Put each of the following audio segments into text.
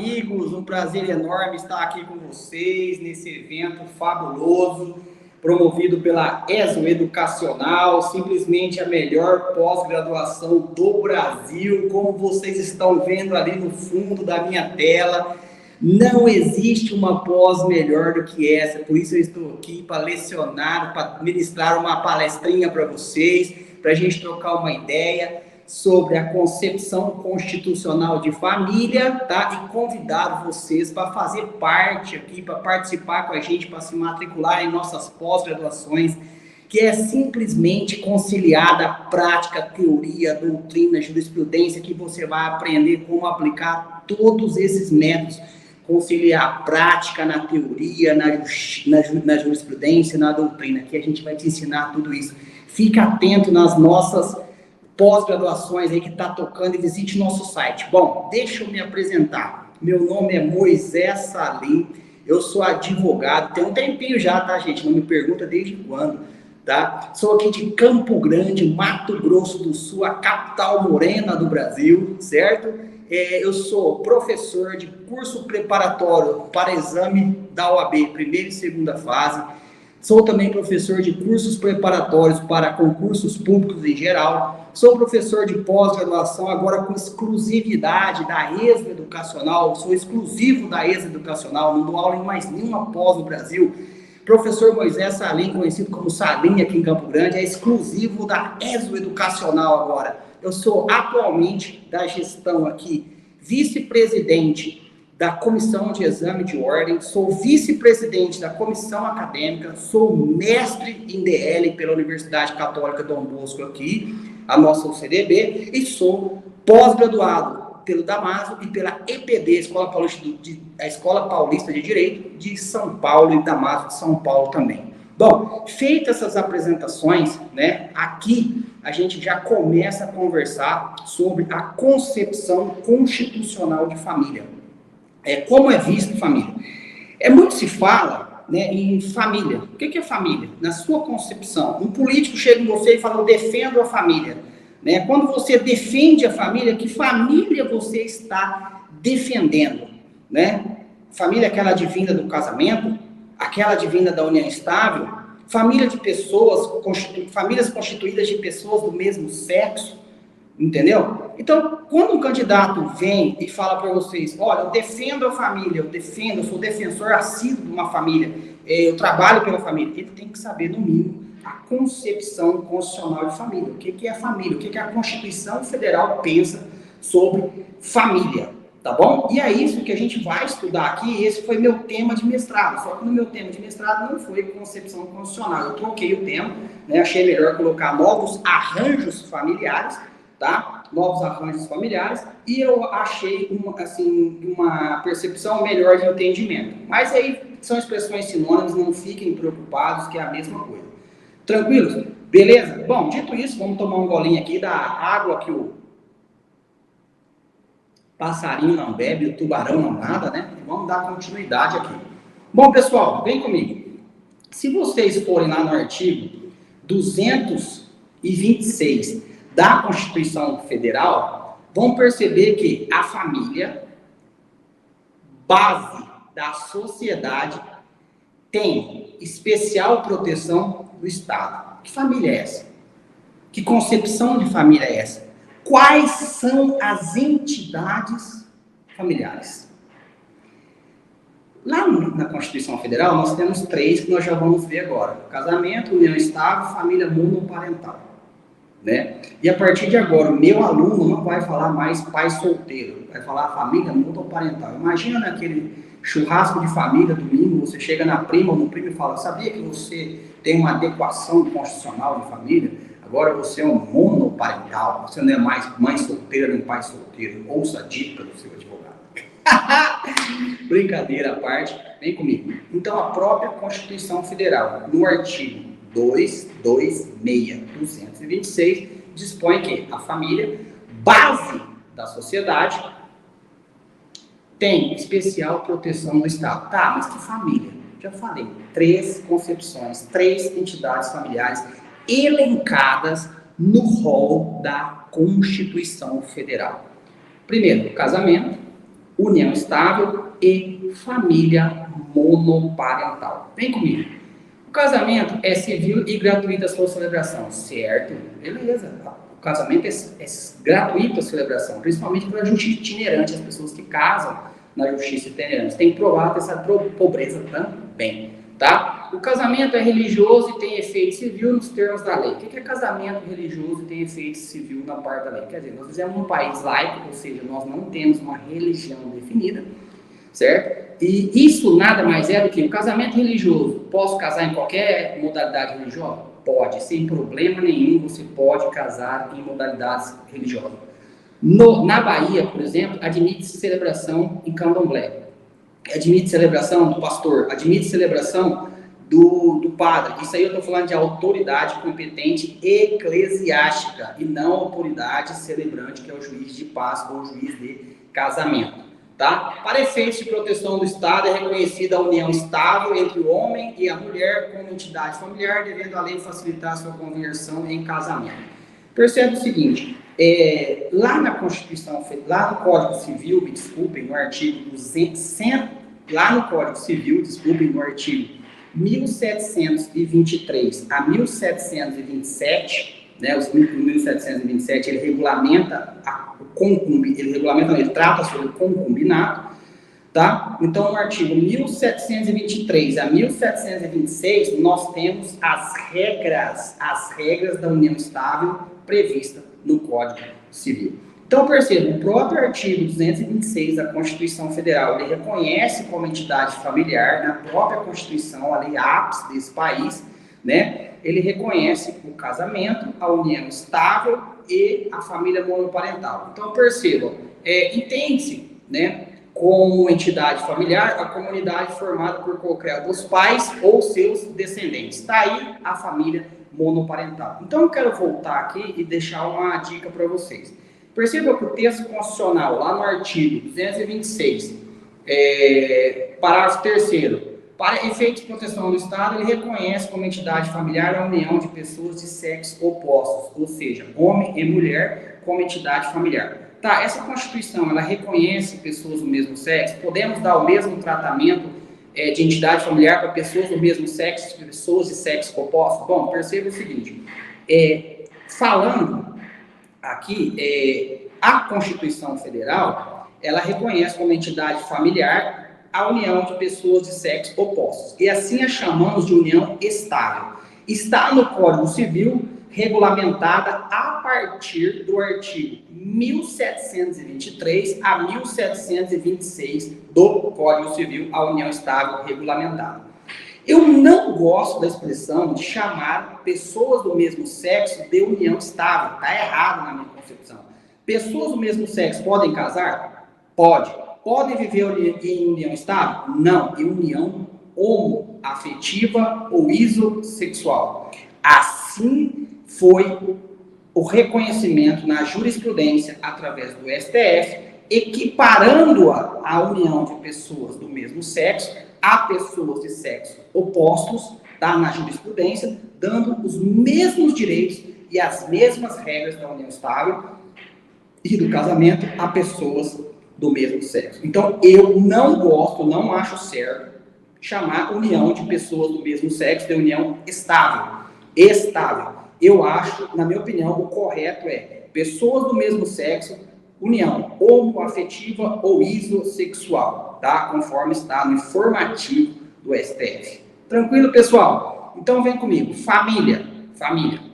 amigos, um prazer enorme estar aqui com vocês nesse evento fabuloso, promovido pela ESO Educacional, simplesmente a melhor pós-graduação do Brasil, como vocês estão vendo ali no fundo da minha tela. Não existe uma pós melhor do que essa, por isso eu estou aqui para lecionar, para ministrar uma palestrinha para vocês, para a gente trocar uma ideia sobre a concepção constitucional de família, tá? E convidar vocês para fazer parte aqui, para participar com a gente, para se matricular em nossas pós-graduações, que é simplesmente conciliada a prática, teoria, doutrina, jurisprudência, que você vai aprender como aplicar todos esses métodos, conciliar a prática na teoria, na jurisprudência, na doutrina, que a gente vai te ensinar tudo isso. Fica atento nas nossas pós-graduações aí que está tocando e visite nosso site. Bom, deixa eu me apresentar. Meu nome é Moisés Salim, eu sou advogado, tem um tempinho já, tá, gente? Não me pergunta desde quando, tá? Sou aqui de Campo Grande, Mato Grosso do Sul, a capital morena do Brasil, certo? Eu sou professor de curso preparatório para exame da OAB, primeira e segunda fase. Sou também professor de cursos preparatórios para concursos públicos em geral. Sou professor de pós-graduação, agora com exclusividade da ESO Educacional. Sou exclusivo da ESO Educacional, não dou aula em mais nenhuma pós no Brasil. Professor Moisés Salim, conhecido como Salim aqui em Campo Grande, é exclusivo da ESO Educacional agora. Eu sou atualmente da gestão aqui, vice-presidente da Comissão de Exame de Ordem, sou vice-presidente da Comissão Acadêmica, sou mestre em DL pela Universidade Católica Dom Bosco aqui, a nossa UCDB, e sou pós-graduado pelo Damaso e pela EPD, a Escola Paulista de Direito de São Paulo e Damaso de São Paulo também. Bom, feitas essas apresentações, né, aqui a gente já começa a conversar sobre a concepção constitucional de família. Como é visto família? Muito se fala, né, em família. O que é família? Na sua concepção, um político chega em você e fala, eu defendo a família. Né? Quando você defende a família, que família você está defendendo? Né? Família é aquela advinda do casamento, aquela advinda da união estável, família de pessoas, famílias constituídas de pessoas do mesmo sexo, entendeu? Então, quando um candidato vem e fala para vocês, olha, eu defendo a família, eu sou defensor assíduo de uma família, eu trabalho pela família, ele tem que saber, no mínimo, a concepção constitucional de família. O que é família? O que a Constituição Federal pensa sobre família, tá bom? E é isso que a gente vai estudar aqui, esse foi meu tema de mestrado, só que no meu tema de mestrado não foi concepção constitucional, eu troquei o tema, né, achei melhor colocar novos arranjos familiares, tá? Novos arranjos familiares, e eu achei uma percepção melhor de entendimento. Mas aí são expressões sinônimas, não fiquem preocupados, que é a mesma coisa. Tranquilos? Beleza? Bom, dito isso, vamos tomar um golinho aqui da água que o passarinho não bebe, o tubarão não nada, né? Vamos dar continuidade aqui. Bom, pessoal, vem comigo. Se vocês forem lá no artigo 226 da Constituição Federal, vão perceber que a família, base da sociedade, tem especial proteção do Estado. Que família é essa? Que concepção de família é essa? Quais são as entidades familiares? Lá na Constituição Federal, nós temos 3 que nós já vamos ver agora. Casamento, união estável, família monoparental. Né? E a partir de agora, o meu aluno não vai falar mais pai solteiro, vai falar família monoparental. Imagina naquele churrasco de família, domingo, você chega na prima ou no primo e fala, sabia que você tem uma adequação constitucional de família? Agora você é um monoparental, você não é mais mãe solteira nem pai solteiro. Ouça a dica do seu advogado. Brincadeira à parte, vem comigo. Então, a própria Constituição Federal, no artigo 226, dispõe que a família, base da sociedade, tem especial proteção do Estado. Tá, mas que família? Já falei, 3 concepções, 3 entidades familiares elencadas no rol da Constituição Federal. Primeiro, o casamento, união estável e família monoparental. Vem comigo. O casamento é civil e gratuito a sua celebração, certo? Beleza. O casamento é gratuito a celebração, principalmente para a justiça itinerante, as pessoas que casam na justiça itinerante. Tem que provar essa pobreza também, tá? O casamento é religioso e tem efeito civil nos termos da lei. O que é casamento religioso e tem efeito civil na parte da lei? Quer dizer, nós vivemos num país laico, ou seja, nós não temos uma religião definida, certo? E isso nada mais é do que o casamento religioso. Posso casar em qualquer modalidade religiosa? Pode, sem problema nenhum, você pode casar em modalidades religiosas. Na Bahia, por exemplo, admite-se celebração em candomblé. Admite celebração do pastor, admite celebração do padre. Isso aí eu estou falando de autoridade competente eclesiástica e não autoridade celebrante, que é o juiz de paz ou o juiz de casamento. Tá? Para efeitos de proteção do Estado, é reconhecida a união estável entre o homem e a mulher como entidade familiar, devendo a lei facilitar a sua conversão em casamento. Percebe o seguinte, lá na Constituição, lá no Código Civil, me desculpem, no artigo 200, lá no Código Civil, desculpem, no artigo 1723 a 1727, né, o 1727, ele regulamenta ele trata sobre o concubinato, tá? Então, no artigo 1723 a 1726, nós temos as regras da união estável prevista no Código Civil. Então, perceba, o próprio artigo 226 da Constituição Federal, ele reconhece como entidade familiar, na própria Constituição, a lei ápice desse país, né? Ele reconhece o casamento, a união estável e a família monoparental. Então, percebam, entende-se, né, como entidade familiar a comunidade formada por qualquer dos pais ou seus descendentes. Está aí a família monoparental. Então, eu quero voltar aqui e deixar uma dica para vocês. Perceba que o texto constitucional, lá no artigo 226, parágrafo 3º, para efeitos de proteção do Estado, ele reconhece como entidade familiar a união de pessoas de sexos opostos, ou seja, homem e mulher como entidade familiar. Tá, essa Constituição, ela reconhece pessoas do mesmo sexo? Podemos dar o mesmo tratamento de entidade familiar para pessoas do mesmo sexo, pessoas de sexo opostos? Bom, perceba o seguinte, falando aqui, a Constituição Federal, ela reconhece como entidade familiar a união de pessoas de sexo opostos. E assim a chamamos de união estável. Está no Código Civil, regulamentada a partir do artigo 1723 a 1726 do Código Civil, a união estável regulamentada. Eu não gosto da expressão de chamar pessoas do mesmo sexo de união estável. Está errado na minha concepção. Pessoas do mesmo sexo podem casar? Pode. Podem viver em união estável? Não, em união homoafetiva ou isossexual. Assim foi o reconhecimento na jurisprudência através do STF, equiparando-a à união de pessoas do mesmo sexo a pessoas de sexo opostos, tá, na jurisprudência, dando os mesmos direitos e as mesmas regras da união estável e do casamento a pessoas do mesmo sexo. Então, eu não gosto, não acho certo chamar união de pessoas do mesmo sexo de união estável. Estável. Eu acho, na minha opinião, o correto é pessoas do mesmo sexo, união homoafetiva ou isossexual, tá? Conforme está no informativo do STF. Tranquilo, pessoal? Então, vem comigo. Família.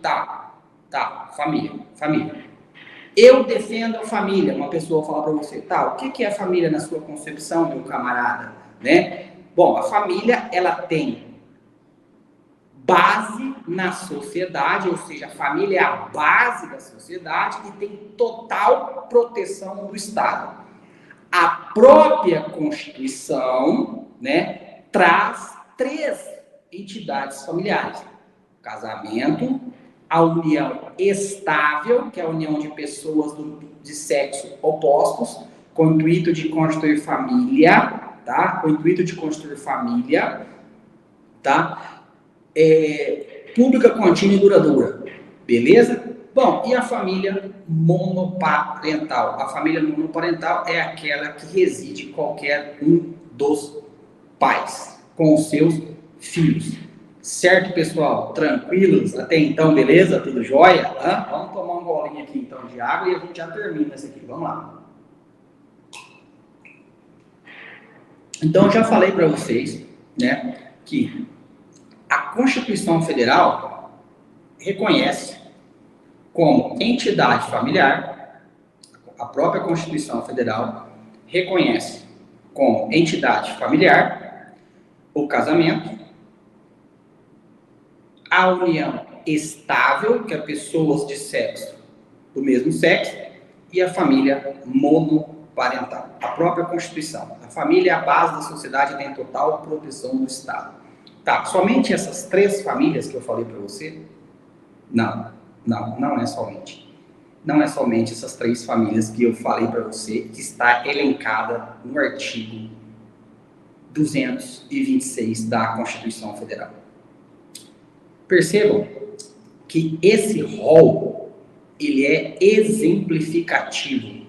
Tá, família. Eu defendo a família. Uma pessoa fala para você, tá, o que é a família na sua concepção, meu camarada? Né? Bom, a família, ela tem base na sociedade, ou seja, a família é a base da sociedade e tem total proteção do Estado. A própria Constituição, né, traz 3 entidades familiares: casamento, a união estável, que é a união de pessoas de sexo opostos, com o intuito de constituir família, tá? Pública, contínua e duradoura, beleza? Bom, e a família monoparental? A família monoparental é aquela que reside qualquer um dos pais com os seus filhos. Certo, pessoal? Tranquilos? Até então, beleza? Tudo jóia? Vamos tomar um golinho aqui então de água e a gente já termina isso aqui. Vamos lá. Então, eu já falei para vocês, né, que a Constituição Federal reconhece como entidade familiar, a própria Constituição Federal reconhece como entidade familiar o casamento, a união estável, que é pessoas de sexo do mesmo sexo, e a família monoparental. A própria Constituição. A família é a base da sociedade e tem total proteção do Estado. Tá, somente essas 3 famílias que eu falei para você? Não é somente. Não é somente essas 3 famílias que eu falei para você, que está elencada no artigo 226 da Constituição Federal. Percebam que esse rol, ele é exemplificativo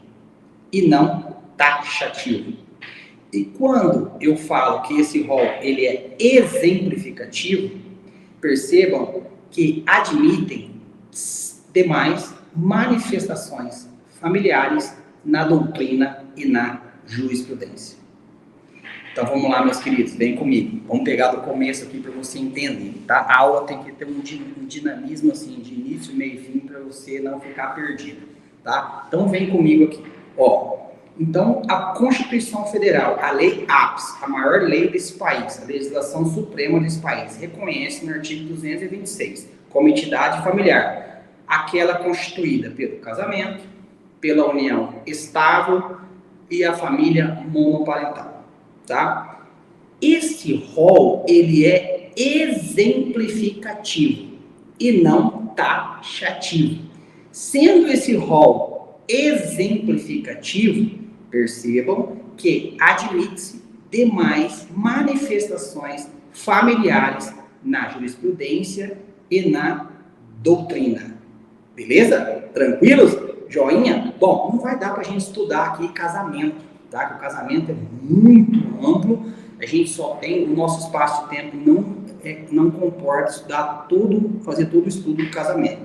e não taxativo. E quando eu falo que esse rol, ele é exemplificativo, percebam que admitem demais manifestações familiares na doutrina e na jurisprudência. Então vamos lá, meus queridos, vem comigo. Vamos pegar do começo aqui para você entender, tá? A aula tem que ter um dinamismo assim, de início, meio e fim, para você não ficar perdido, tá? Então vem comigo aqui. Então a Constituição Federal, a lei ápice, a maior lei desse país, a legislação suprema desse país, reconhece no artigo 226 como entidade familiar aquela constituída pelo casamento, pela união estável e a família monoparental. Tá? Esse rol, ele é exemplificativo e não taxativo. Sendo esse rol exemplificativo, percebam que admite-se demais manifestações familiares na jurisprudência e na doutrina. Beleza? Tranquilos? Joinha? Bom, não vai dar para a gente estudar aqui casamento. Tá? Que o casamento é muito amplo, a gente só tem, o nosso espaço de tempo não comporta estudar tudo, fazer todo o estudo do casamento.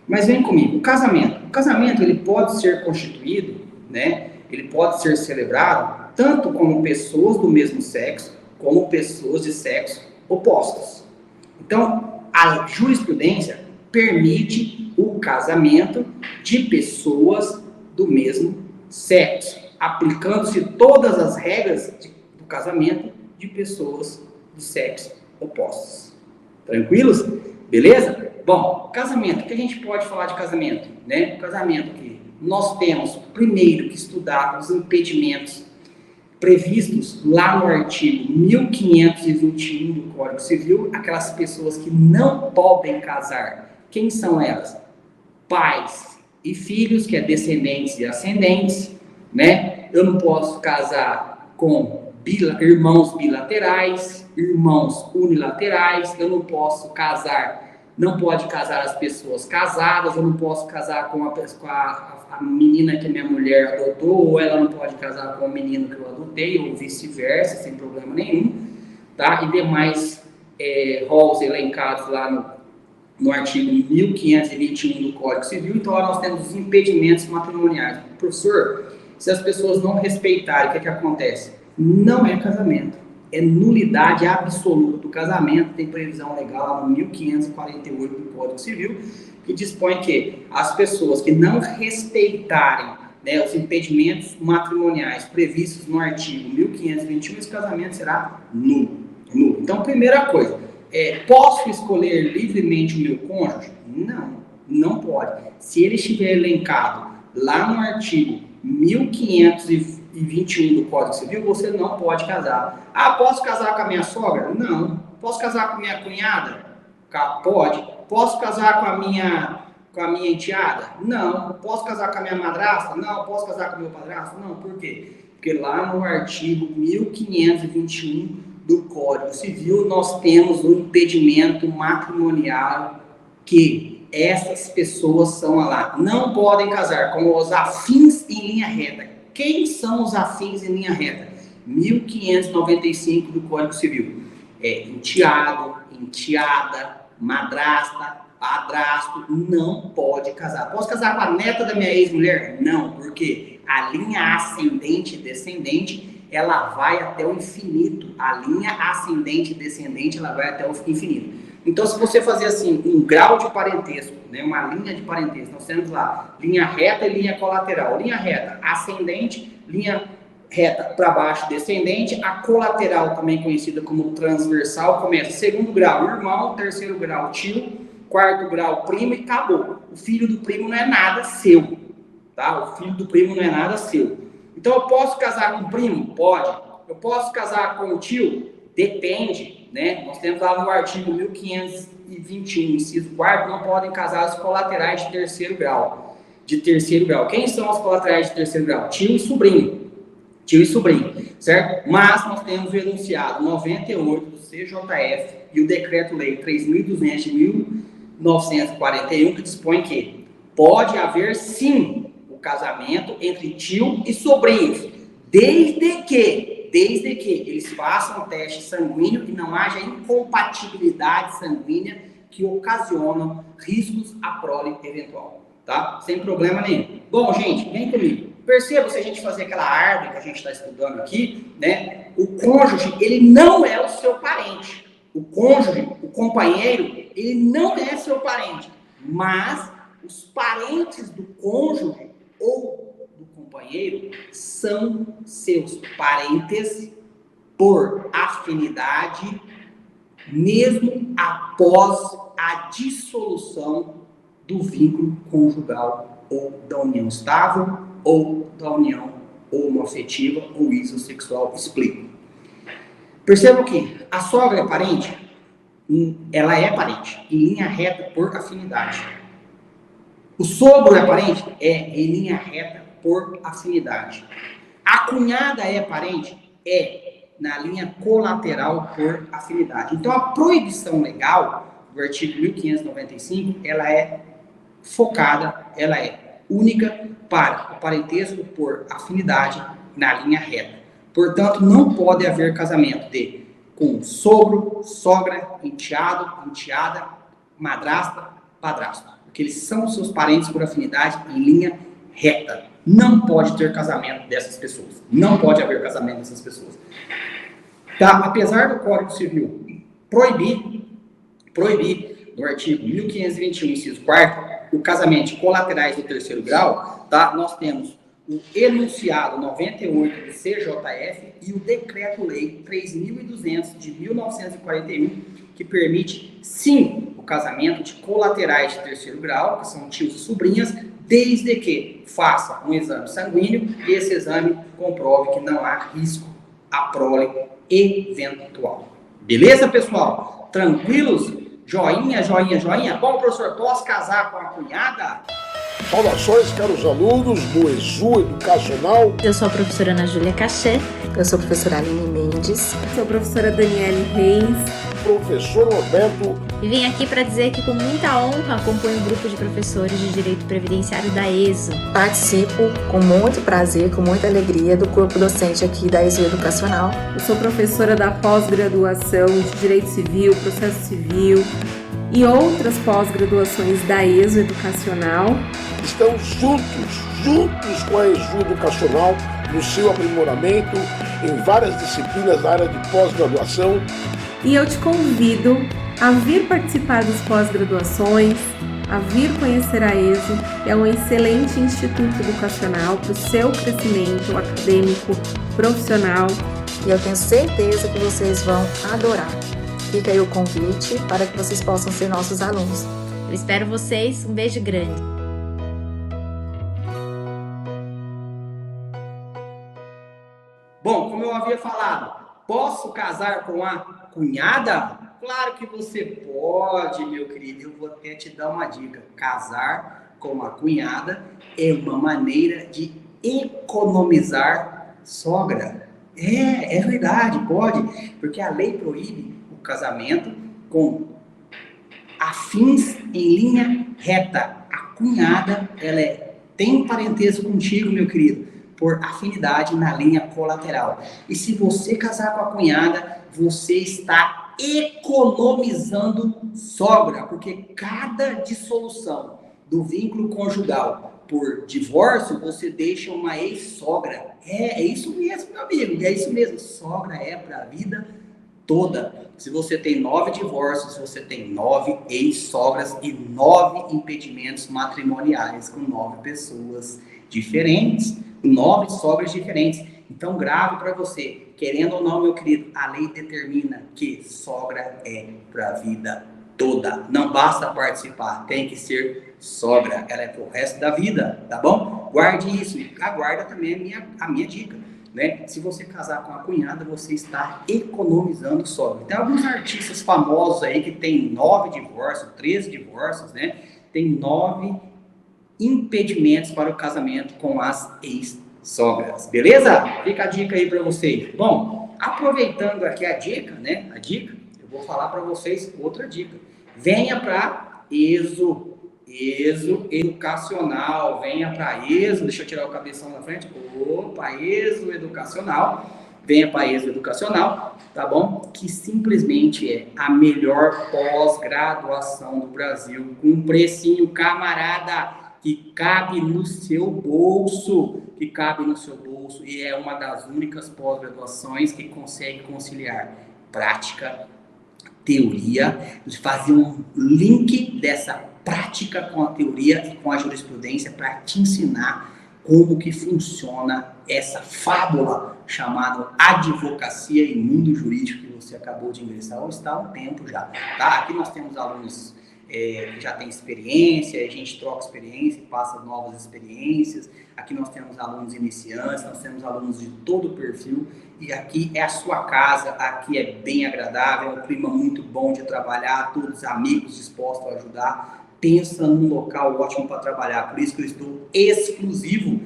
Mas vem comigo, o casamento ele pode ser constituído, né? Ele pode ser celebrado tanto como pessoas do mesmo sexo, como pessoas de sexo opostos. Então, a jurisprudência permite o casamento de pessoas do mesmo sexo, aplicando-se todas as regras do casamento de pessoas do sexo opostos. Tranquilos? Beleza? Bom, casamento, o que a gente pode falar de casamento? Né? O casamento que nós temos primeiro que estudar os impedimentos previstos lá no artigo 1521 do Código Civil, aquelas pessoas que não podem casar. Quem são elas? Pais e filhos, que é descendentes e ascendentes, né? Eu não posso casar com irmãos bilaterais, irmãos unilaterais, eu não posso casar, não pode casar as pessoas casadas, eu não posso casar com a menina que minha mulher adotou, ou ela não pode casar com o menino que eu adotei, ou vice-versa, sem problema nenhum, tá? E demais rolos elencados lá no artigo 1521 do Código Civil. Então, nós temos os impedimentos matrimoniais. Professor, se as pessoas não respeitarem, o que acontece? Não é casamento, é nulidade absoluta do casamento. Tem previsão legal lá no 1548 do Código Civil, que dispõe que as pessoas que não respeitarem, né, os impedimentos matrimoniais previstos no artigo 1521, esse casamento será nulo. Então, primeira coisa, posso escolher livremente o meu cônjuge? Não pode. Se ele estiver elencado lá no artigo 1521 do Código Civil, você não pode casar. Posso casar com a minha sogra? Não. Posso casar com a minha cunhada? Pode. Posso casar com a minha enteada? Não. Posso casar com a minha madrasta? Não. Posso casar com o meu padrasto? Não. Por quê? Porque lá no artigo 1521 do Código Civil, nós temos um impedimento matrimonial que essas pessoas são lá. Não podem casar com os afins em linha reta. Quem são os afins em linha reta? 1595 do Código Civil. Enteado, enteada, madrasta, padrasto, não pode casar. Posso casar com a neta da minha ex-mulher? Não, porque a linha ascendente e descendente, ela vai até o infinito. A linha ascendente e descendente, ela vai até o infinito. Então, se você fazer assim, um grau de parentesco, né, uma linha de parentesco, nós temos lá linha reta e linha colateral. Linha reta, ascendente, linha reta para baixo, descendente. A colateral, também conhecida como transversal, começa segundo grau, irmão, terceiro grau, tio, quarto grau, primo e acabou. O filho do primo não é nada seu, tá? O filho do primo não é nada seu. Então, eu posso casar com o primo? Pode. Eu posso casar com o tio? Depende, né? Nós temos lá no artigo 1521, inciso 4º, não podem casar os colaterais de terceiro grau. Quem são os colaterais de terceiro grau? Tio e sobrinho. Tio e sobrinho, certo? Mas nós temos o enunciado 98 do CJF e o decreto-lei 3.200 de 1941, que dispõe que pode haver, sim, o casamento entre tio e sobrinhos, desde que eles façam teste sanguíneo e não haja incompatibilidade sanguínea que ocasionam riscos à prole eventual, tá? Sem problema nenhum. Bom, gente, vem comigo. Perceba, se a gente fazer aquela árvore que a gente está estudando aqui, né? O cônjuge, ele não é o seu parente. O cônjuge, o companheiro, ele não é seu parente. Mas os parentes do cônjuge ou do companheiro são seus parentes por afinidade, mesmo após a dissolução do vínculo conjugal ou da união estável ou da união homoafetiva ou isosexual. Explico. Percebam que a sogra é parente? Ela é parente, em linha reta por afinidade. O sogro é parente? É, em linha reta por afinidade. A cunhada é parente? É, na linha colateral por afinidade. Então, a proibição legal do artigo 1595, ela é focada, ela é única para o parentesco por afinidade na linha reta. Portanto, não pode haver casamento com sogro, sogra, enteado, enteada, madrasta, padrasto, porque eles são seus parentes por afinidade em linha reta. Não pode ter casamento dessas pessoas. Não pode haver casamento dessas pessoas. Tá? Apesar do Código Civil proibir no artigo 1521, inciso 4º, o casamento de colaterais do terceiro grau, tá? Nós temos o enunciado 98 do CJF e o decreto-lei 3.200 de 1941, que permite, sim, o casamento de colaterais de terceiro grau, que são tios e sobrinhas, desde que faça um exame sanguíneo e esse exame comprove que não há risco à prole eventual. Beleza, pessoal? Tranquilos? Joinha, joinha, joinha. Bom, professor, posso casar com a cunhada? Saudações, caros alunos do ESU Educacional. Eu sou a professora Ana Júlia Caché. Eu sou a professora Aline Mendes. Sou a professora Daniele Reis. Professor Roberto. E vim aqui para dizer que com muita honra acompanho o grupo de professores de Direito Previdenciário da ESU. Participo com muito prazer, com muita alegria do corpo docente aqui da ESU Educacional. Eu sou professora da pós-graduação de Direito Civil, Processo Civil e outras pós-graduações da ESU Educacional. Estamos juntos com a ESU Educacional no seu aprimoramento em várias disciplinas da área de pós-graduação. E eu te convido a vir participar das pós-graduações, a vir conhecer a ESU. É um excelente instituto educacional para o seu crescimento acadêmico, profissional. E eu tenho certeza que vocês vão adorar. Fica aí o convite para que vocês possam ser nossos alunos. Eu espero vocês. Um beijo grande. Bom, como eu havia falado, posso casar com a cunhada? Claro que você pode, meu querido. Eu vou até te dar uma dica. Casar com a cunhada é uma maneira de economizar sogra. É verdade, pode. Porque a lei proíbe o casamento com afins em linha reta. A cunhada, ela tem parentesco contigo, meu querido, por afinidade na linha colateral. E se você casar com a cunhada, você está economizando sogra, porque cada dissolução do vínculo conjugal por divórcio, você deixa uma ex-sogra. É isso mesmo, meu amigo, é isso mesmo. Sogra é para a vida toda. Se você tem 9 divórcios, você tem 9 ex-sogras e 9 impedimentos matrimoniais com 9 pessoas diferentes, 9 sogras diferentes. Então, grave para você, querendo ou não, meu querido, a lei determina que sogra é para a vida toda. Não basta participar, tem que ser sogra. Ela é pro resto da vida, tá bom? Guarde isso e aguarda também a minha dica, né? Se você casar com a cunhada, você está economizando sogra. Tem alguns artistas famosos aí que tem 9 divórcios, 13 divórcios, né? Tem 9 impedimentos para o casamento com as ex-sogras, beleza? Fica a dica aí para vocês. Bom, aproveitando aqui a dica, né? Eu vou falar para vocês outra dica. Venha para ESO Educacional, venha para ESO, deixa eu tirar o cabeção da frente. Opa, ESO Educacional, venha para ESO Educacional, tá bom? Que simplesmente é a melhor pós-graduação do Brasil, com um precinho, camarada, que cabe no seu bolso, e é uma das únicas pós-graduações que consegue conciliar prática, teoria, de fazer um link dessa prática com a teoria e com a jurisprudência para te ensinar como que funciona essa fábula chamada advocacia e mundo jurídico que você acabou de ingressar ou está há um tempo já, tá? Aqui nós temos alunos que já têm experiência, a gente troca experiência, passa novas experiências. Aqui nós temos alunos iniciantes, nós temos alunos de todo o perfil, e aqui é a sua casa, aqui é bem agradável, é um clima muito bom de trabalhar, todos amigos dispostos a ajudar. Pensa num local ótimo para trabalhar, por isso que eu estou exclusivo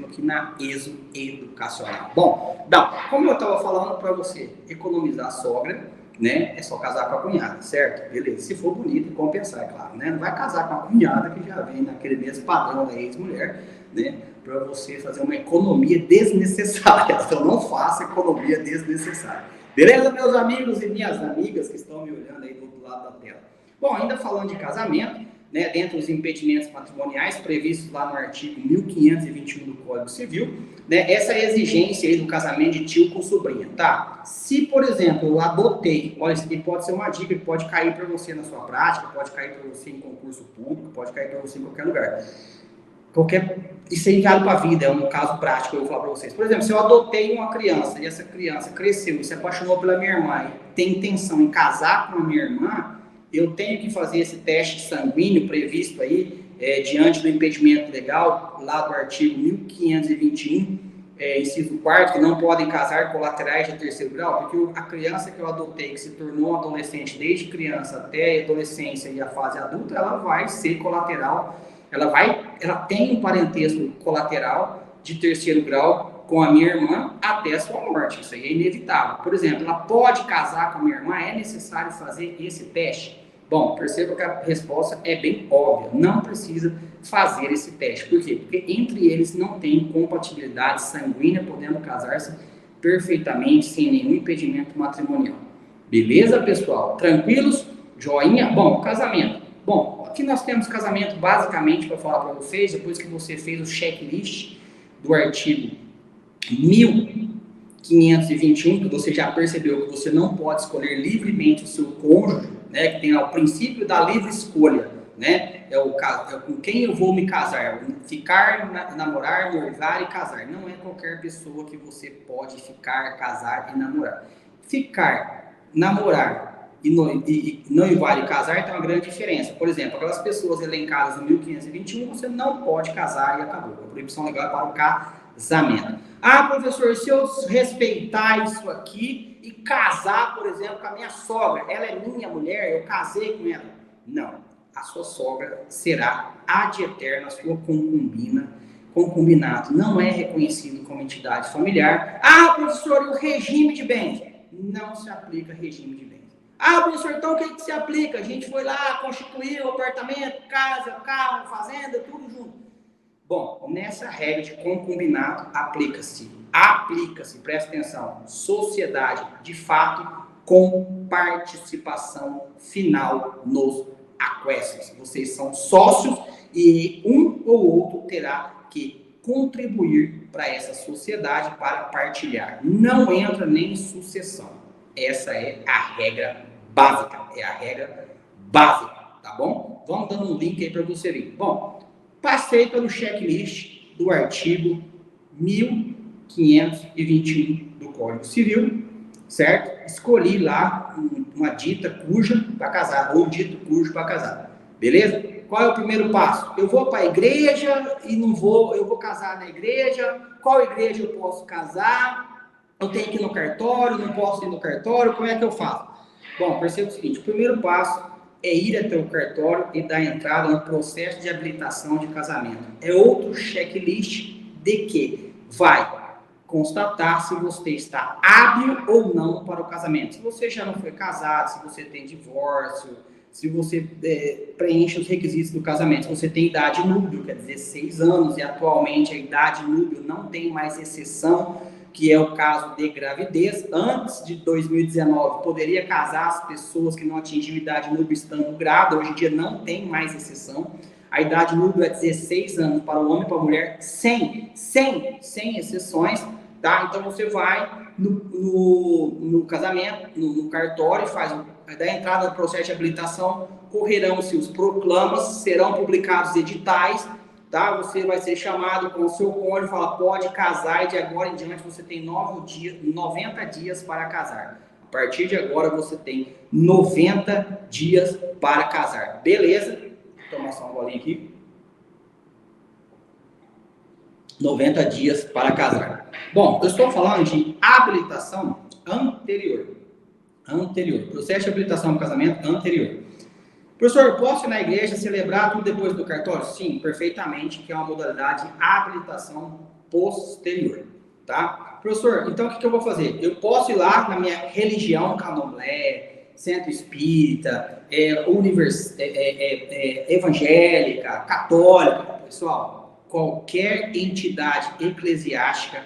aqui na ESO Educacional. Bom, como eu estava falando para você, economizar a sogra, né? É só casar com a cunhada, certo? Beleza. Se for bonito e compensar, é claro, né? Não vai casar com a cunhada que já vem naquele mesmo padrão da ex-mulher, né? Para você fazer uma economia desnecessária. Então não faça economia desnecessária. Beleza, meus amigos e minhas amigas que estão me olhando aí do outro lado da tela? Bom, ainda falando de casamento, né, dentre os impedimentos matrimoniais previstos lá no artigo 1521 do Código Civil, né, essa exigência aí do casamento de tio com sobrinha, tá? Se, por exemplo, eu adotei, olha, isso aqui pode ser uma dica que pode cair para você na sua prática, pode cair para você em concurso público, pode cair para você em qualquer lugar. Isso aí vale para a vida, é um caso prático, eu vou falar para vocês. Por exemplo, se eu adotei uma criança e essa criança cresceu e se apaixonou pela minha irmã e tem intenção em casar com a minha irmã, eu tenho que fazer esse teste sanguíneo previsto aí, diante do impedimento legal, lá do artigo 1521, inciso 4º, que não podem casar colaterais de terceiro grau, porque a criança que eu adotei, que se tornou adolescente desde criança até a adolescência e a fase adulta, ela vai ser colateral, ela tem um parentesco colateral de terceiro grau com a minha irmã até a sua morte, isso aí é inevitável. Por exemplo, ela pode casar com a minha irmã, é necessário fazer esse teste? Bom, perceba que a resposta é bem óbvia, não precisa fazer esse teste. Por quê? Porque entre eles não tem compatibilidade sanguínea, podendo casar-se perfeitamente, sem nenhum impedimento matrimonial. Beleza, pessoal? Tranquilos? Joinha? Bom, casamento. Bom, aqui nós temos casamento basicamente para falar para vocês, depois que você fez o checklist do artigo 1521, que você já percebeu que você não pode escolher livremente o seu cônjuge, né, que tem o princípio da livre escolha, né, com quem eu vou me casar, ficar, namorar, noivar e casar. Não é qualquer pessoa que você pode ficar, casar e namorar. Ficar, namorar e noivar e casar tem uma grande diferença. Por exemplo, aquelas pessoas elencadas no 1521, você não pode casar e acabou. A proibição legal é para o casamento. Ah, professor, se eu respeitar isso aqui e casar, por exemplo, com a minha sogra, ela é minha mulher, eu casei com ela. Não, a sua sogra será ad eterna, a sua concubinato não é reconhecido como entidade familiar. Ah, professor, e o regime de bens? Não se aplica regime de bens. Ah, professor, então o que se aplica? A gente foi lá, constituiu apartamento, casa, carro, fazenda, tudo junto. Bom, nessa regra de concubinato, aplica-se, presta atenção, sociedade, de fato, com participação final nos aquestos. Vocês são sócios e um ou outro terá que contribuir para essa sociedade para partilhar. Não entra nem em sucessão. Essa é a regra básica, tá bom? Vamos dando um link aí para você ver. Bom, passei pelo checklist do artigo 1521 do Código Civil, certo? Escolhi lá uma dita cuja para casar, ou um dito cujo para casar, beleza? Qual é o primeiro passo? Eu vou para a igreja e eu vou casar na igreja. Qual igreja eu posso casar? Eu tenho que ir no cartório, não posso ir no cartório, como é que eu faço? Bom, perceba o seguinte, o primeiro passo é ir até o cartório e dar entrada no processo de habilitação de casamento. É outro checklist de que vai constatar se você está hábil ou não para o casamento. Se você já não foi casado, se você tem divórcio, se você preenche os requisitos do casamento, se você tem idade núbio, quer dizer, 6 anos, e atualmente a idade núbio não tem mais exceção, que é o caso de gravidez. Antes de 2019, poderia casar as pessoas que não atingiam idade núbio estando grávidas. Hoje em dia não tem mais exceção. A idade núbio é 16 anos para o homem e para a mulher, sem exceções, tá? Então você vai no casamento, no cartório, dá entrada no processo de habilitação, correrão-se os proclamas, serão publicados editais, tá? Você vai ser chamado com o seu cônjuge, fala, pode casar, e de agora em diante você tem 90 dias para casar. A partir de agora você tem 90 dias para casar. Beleza? Vou tomar só um golinho aqui. 90 dias para casar. Bom, eu estou falando de habilitação anterior. Processo de habilitação do casamento anterior. Professor, eu posso ir na igreja celebrar tudo depois do cartório? Sim, perfeitamente, que é uma modalidade de habilitação posterior, tá? Professor, então o que eu vou fazer? Eu posso ir lá na minha religião, candomblé, centro espírita, evangélica, católica, pessoal, qualquer entidade eclesiástica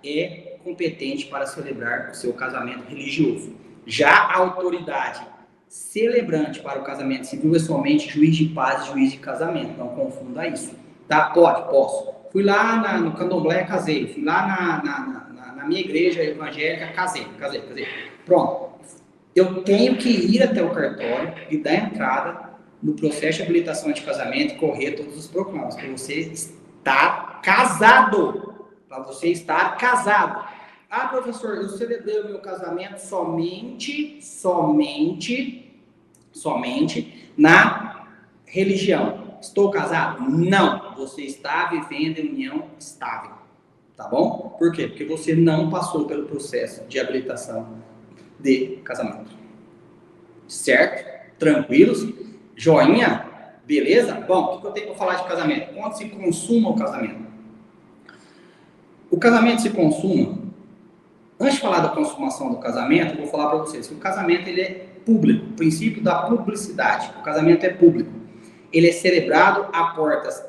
é competente para celebrar o seu casamento religioso. Já a autoridade celebrante para o casamento civil é somente juiz de paz e juiz de casamento. Não confunda isso, tá? Posso. Fui lá no candomblé, casei. Fui lá na minha igreja evangélica, casei. Pronto. Eu tenho que ir até o cartório e dar entrada no processo de habilitação de casamento e correr todos os proclamas, para você estar casado. Ah, professor, eu celebrei o meu casamento somente na religião. Estou casado? Não. Você está vivendo em união estável. Tá bom? Por quê? Porque você não passou pelo processo de habilitação de casamento. Certo? Tranquilos? Joinha? Beleza? Bom, o que eu tenho para falar de casamento? Quando se consuma o casamento? O casamento se consuma. Antes de falar da consumação do casamento, eu vou falar para vocês que o casamento ele é público, o princípio da publicidade. O casamento é público. Ele é celebrado a portas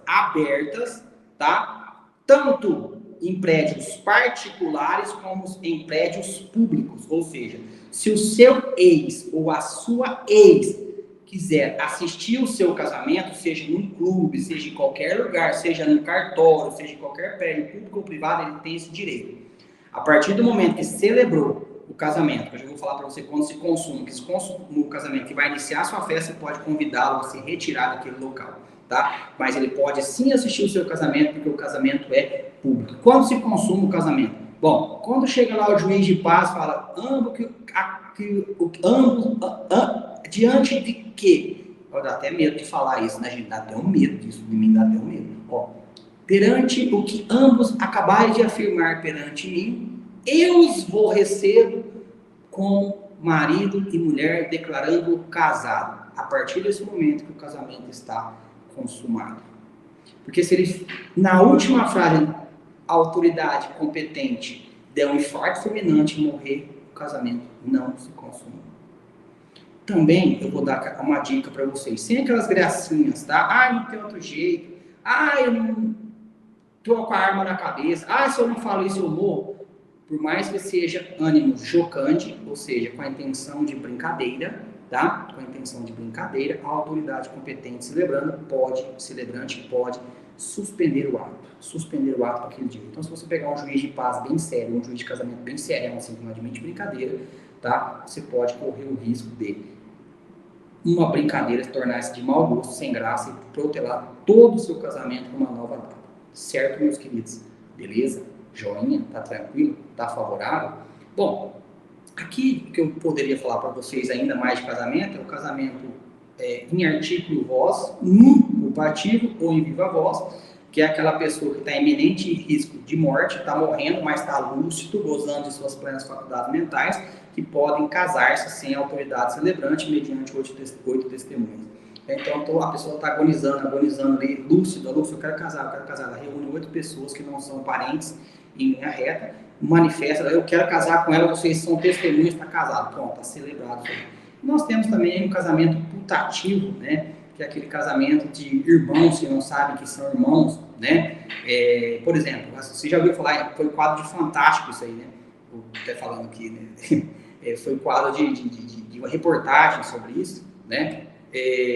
abertas, tá? Tanto em prédios particulares como em prédios públicos. Ou seja, se o seu ex ou a sua ex quiser assistir o seu casamento, seja num clube, seja em qualquer lugar, seja no cartório, seja em qualquer prédio, público ou privado, ele tem esse direito. A partir do momento que celebrou o casamento, que eu já vou falar para você quando se consuma, o casamento, que vai iniciar a sua festa, você pode convidá-lo a se retirar daquele local, tá? Mas ele pode sim assistir o seu casamento, porque o casamento é público. Quando se consuma o casamento? Bom, quando chega lá o juiz de paz, fala, diante de que? Dá até medo de falar isso, né, gente? Dá até um medo disso, de mim dá até um medo. Ó, perante o que ambos acabaram de afirmar perante mim, eu os vou receber como marido e mulher, declarando casado. A partir desse momento que o casamento está consumado. Porque se ele, na última frase, a autoridade competente der um infarto fulminante e morrer, o casamento não se consuma. Também eu vou dar uma dica para vocês, sem aquelas gracinhas, tá? Não tem outro jeito. Eu não tô com a arma na cabeça. Se eu não falo isso, eu morro. Por mais que seja ânimo chocante, ou seja, com a intenção de brincadeira, tá? Com a intenção de brincadeira, a autoridade competente celebrante pode suspender o ato para aquele dia. Então, se você pegar um juiz de paz bem sério, um juiz de casamento bem sério, assim, que não admite brincadeira, tá? Você pode correr o risco de uma brincadeira se tornar-se de mau gosto, sem graça e protelar todo o seu casamento com uma nova data. Certo, meus queridos? Beleza? Joinha? Tá tranquilo? Tá favorável? Bom, aqui o que eu poderia falar para vocês ainda mais de casamento é o casamento em artículo voz, culpativo ou em viva voz, que é aquela pessoa que está em iminente risco de morte, está morrendo, mas está lúcido, gozando de suas plenas faculdades mentais, que podem casar-se sem autoridade celebrante, mediante 8 testemunhas. Então, a pessoa está agonizando ali, lúcido, eu quero casar. Ela reúne 8 pessoas que não são parentes em linha reta, manifesta, eu quero casar com ela, vocês são testemunhas, está casado. Pronto, está celebrado. Nós temos também um casamento putativo, né? Que é aquele casamento de irmãos que não sabem que são irmãos, né? Por exemplo, você já ouviu falar, foi quadro de Fantástico isso aí, né? Até falando aqui, né? Foi quadro de uma reportagem sobre isso, né?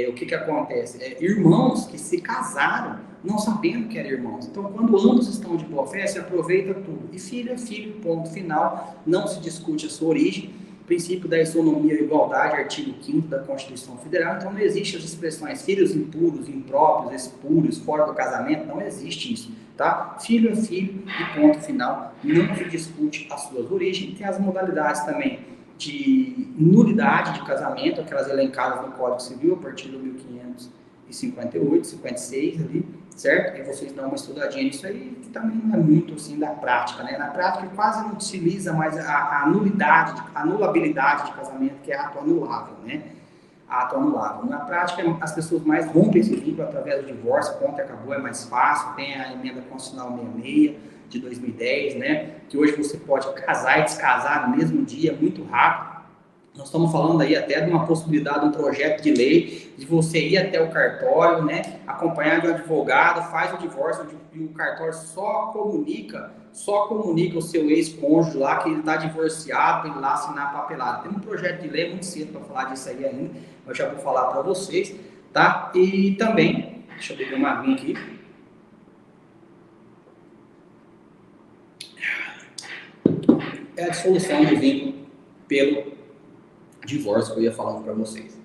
O que acontece? Irmãos que se casaram não sabendo que eram irmãos. Então, quando ambos estão de boa fé, se aproveita tudo. E filho é filho, ponto final, não se discute a sua origem. Princípio da isonomia e igualdade, artigo 5º da Constituição Federal. Então, não existe as expressões filhos impuros, impróprios, espúrios, fora do casamento, não existe isso, tá? Filho é filho e ponto final, não se discute as suas origens. Tem as modalidades também de nulidade de casamento, aquelas elencadas no Código Civil, a partir do 1558, 56 ali, certo? E vocês dão uma estudadinha nisso aí, que também não é muito assim da prática, né? Na prática quase não utiliza mais a anulabilidade de casamento, que é ato anulável, né? Ato anulável. Na prática, as pessoas mais rompem esse vínculo através do divórcio, ponto, acabou, é mais fácil, tem a emenda constitucional 66 de 2010, né? Que hoje você pode casar e descasar no mesmo dia, muito rápido. Nós estamos falando aí até de uma possibilidade de um projeto de lei, de você ir até o cartório, né, acompanhar de um advogado, faz o divórcio e o cartório só comunica o seu ex-cônjuge lá que ele está divorciado, tem lá assinar a papelada. Tem um projeto de lei muito cedo para falar disso aí ainda, eu já vou falar para vocês, tá? E também, deixa eu beber uma aguinha aqui. É a dissolução do vínculo pelo divórcio que eu ia falando para vocês.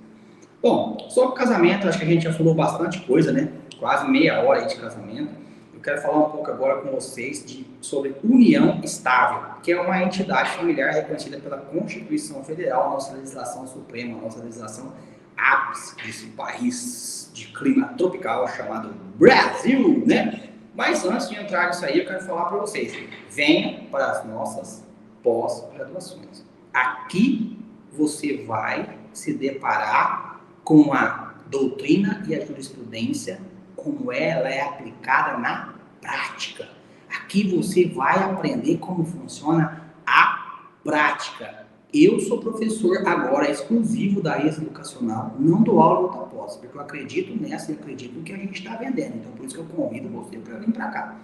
Bom, sobre casamento, acho que a gente já falou bastante coisa, né? Quase meia hora aí de casamento. Eu quero falar um pouco agora com vocês sobre união estável, que é uma entidade familiar reconhecida pela Constituição Federal, nossa legislação suprema, nossa legislação ápice desse país de clima tropical chamado Brasil, né? Mas antes de entrar nisso aí, eu quero falar para vocês. Venha para as nossas pós-graduações. Aqui você vai se deparar com a doutrina e a jurisprudência, como ela é aplicada na prática. Aqui você vai aprender como funciona a prática. Eu sou professor agora exclusivo da ESA Educacional, não dou aula em outra pós, porque eu acredito nessa e acredito no que a gente está vendendo. Então, por isso que eu convido você para vir para cá.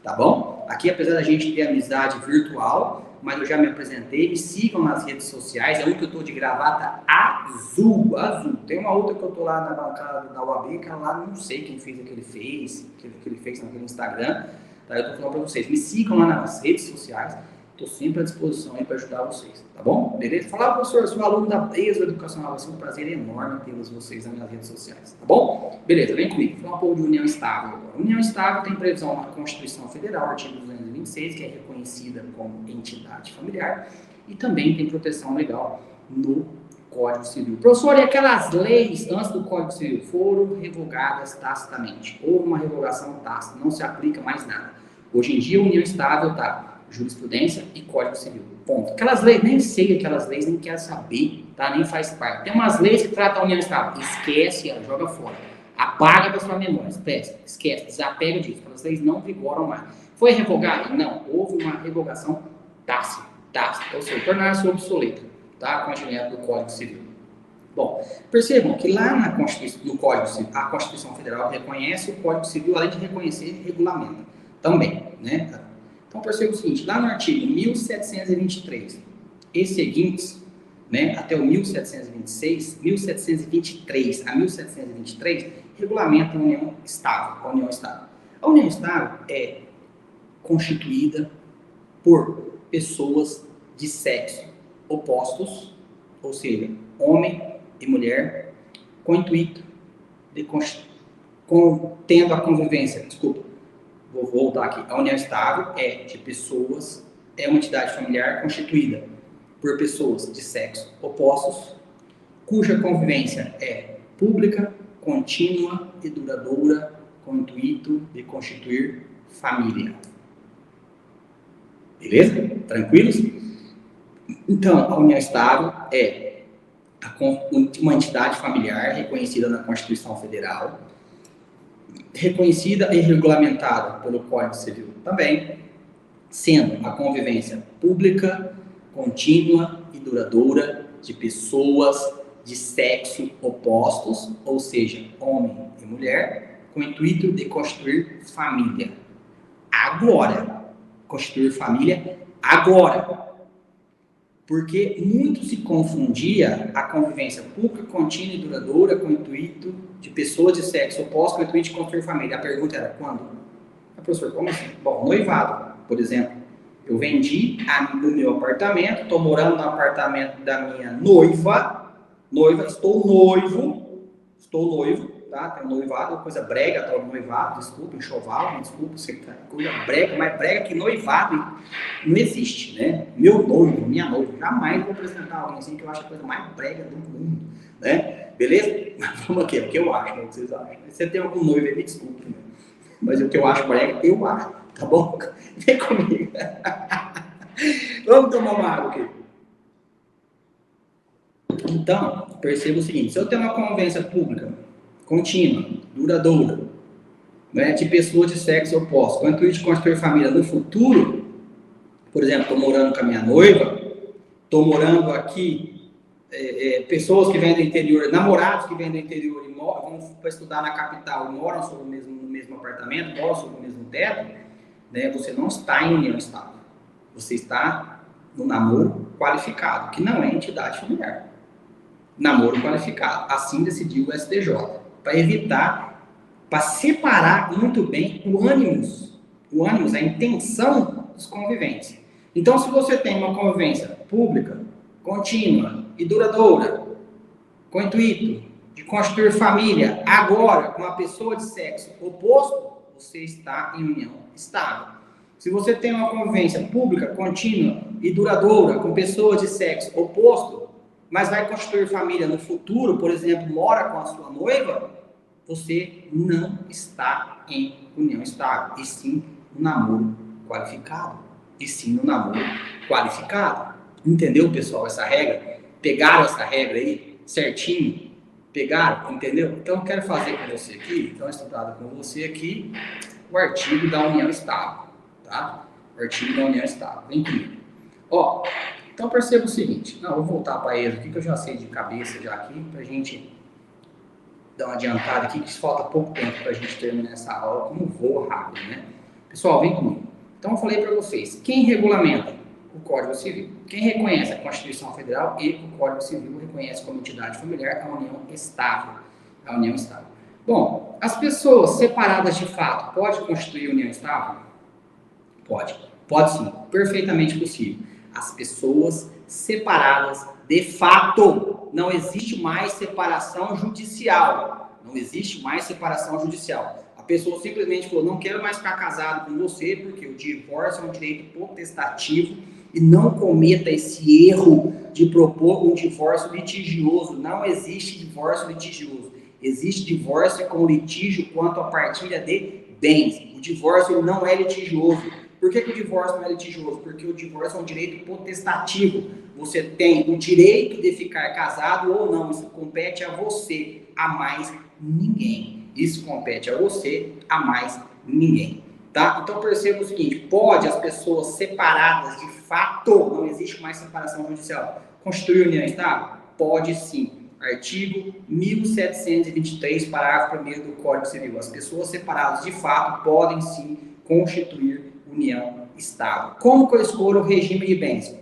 Tá bom? Aqui, apesar da gente ter amizade virtual, mas eu já me apresentei, me sigam nas redes sociais, é um que eu tô de gravata azul. Tem uma outra que eu tô lá na bancada da UAB, que lá não sei quem fez aquele naquele Instagram, tá? Eu tô falando pra vocês, me sigam lá nas redes sociais, tô sempre à disposição aí para ajudar vocês, tá bom? Beleza? Falar, professor, eu sou aluno da ESA Educacional, vai ser um prazer enorme tê-los vocês nas minhas redes sociais, tá bom? Beleza, vem comigo, vou falar um pouco de união estável agora. União estável tem previsão na Constituição Federal, artigo 226, que é reconhecida como entidade familiar, e também tem proteção legal no Código Civil. Professor, e aquelas leis antes do Código Civil foram revogadas tacitamente? Houve uma revogação tácita, não se aplica mais nada. Hoje em dia, a união estável está jurisprudência e Código Civil. Ponto. Aquelas leis, nem sei aquelas leis, nem quero saber, tá? Nem faz parte. Tem umas leis que tratam a união estável. Esquece ela, joga fora. Apaga da sua memória, esquece, desapega disso. Aquelas leis não vigoram mais. Foi revogada? Não. Houve uma revogação tácita, ou seja, tornar-se obsoleta, tá? Com o advento do Código Civil. Bom, percebam que lá no Código Civil, a Constituição Federal reconhece o Código Civil, além de reconhecer, regulamenta também, né? Então perceba o seguinte, lá no artigo 1723 e seguintes, né, até o 1726, 1723 a 1723, regulamenta a união estável. A união estável é constituída por pessoas de sexo opostos, ou seja, homem e mulher, com o intuito de tendo a convivência, vou voltar aqui, a união estável é de pessoas, é uma entidade familiar constituída por pessoas de sexo opostos, cuja convivência é pública, contínua e duradoura, com o intuito de constituir família. Beleza? Tranquilos? Então, a união estável é uma entidade familiar reconhecida na Constituição Federal, reconhecida e regulamentada pelo Código Civil também, sendo a convivência pública, contínua e duradoura de pessoas de sexo opostos, ou seja, homem e mulher, com o intuito de constituir família. Agora, constituir família agora. Porque muito se confundia a convivência pública, contínua e duradoura com o intuito de pessoas de sexo oposto, com o intuito de construir família. A pergunta era quando? Professor, como assim? Bom, noivado, por exemplo. Eu vendi o meu apartamento, estou morando no apartamento da minha noiva, estou noivo, tá? Tem um noivado, coisa brega, tá? Noivado, desculpa, enxoval, desculpa, coisa brega, mais brega que noivado não existe, né? Meu noivo, minha noiva, jamais vou apresentar alguém assim que eu acho a coisa mais brega do mundo, né? Beleza? Mas vamos aqui, é o que eu acho, é o que vocês acham. Se você tem algum noivo aí, me desculpe, né? Mas o que eu acho brega, eu acho, tá bom? Vem comigo. Vamos tomar uma água aqui. Então, perceba o seguinte, se eu tenho uma convivência pública contínua, duradoura, né, de pessoas de sexo oposto, com o intuito de construir família no futuro, por exemplo, estou morando com a minha noiva, estou morando aqui, pessoas que vêm do interior, namorados que vêm do interior e vão para estudar na capital e moram no mesmo apartamento, moram sob o mesmo teto, né, você não está em união estável. Você está no namoro qualificado, que não é entidade familiar. Namoro qualificado. Assim decidiu o STJ. Para evitar, para separar muito bem o ânimos, a intenção dos conviventes. Então, se você tem uma convivência pública, contínua e duradoura, com o intuito de constituir família agora com uma pessoa de sexo oposto, você está em união estável. Se você tem uma convivência pública, contínua e duradoura com pessoas de sexo oposto, mas vai constituir família no futuro, por exemplo, mora com a sua noiva, você não está em união estável, e sim no namoro qualificado. Entendeu, pessoal, essa regra? Pegaram essa regra aí, certinho? Pegaram? Entendeu? Então, eu quero fazer com você aqui, estudado com você aqui, o artigo da união estável, tá? O artigo da união estável. Vem comigo. Ó, então perceba o seguinte, vou voltar para ESO aqui, que eu já sei de cabeça já aqui, pra gente dar uma adiantada aqui, que falta pouco tempo pra gente terminar essa aula, como voa rápido, né? Pessoal, vem comigo. Então eu falei para vocês, quem regulamenta o Código Civil? Quem reconhece a Constituição Federal e o Código Civil reconhece como entidade familiar a união estável. Bom, as pessoas separadas de fato, pode constituir união estável? Pode sim, perfeitamente possível. As pessoas separadas de fato, não existe mais separação judicial. A pessoa simplesmente falou, não quero mais ficar casado com você, porque o divórcio é um direito potestativo e não cometa esse erro de propor um divórcio litigioso. Não existe divórcio litigioso. Existe divórcio com litígio quanto à partilha de bens. O divórcio não é litigioso. Por que o divórcio não é litigioso? Porque o divórcio é um direito potestativo. Você tem o direito de ficar casado ou não. Isso compete a você, a mais ninguém. tá? Então perceba o seguinte, pode as pessoas separadas de fato, não existe mais separação judicial, constituir união estável? Pode sim. Artigo 1723, parágrafo 1º do Código Civil. As pessoas separadas de fato podem sim constituir união estável. Como que eu escolho o regime de bens?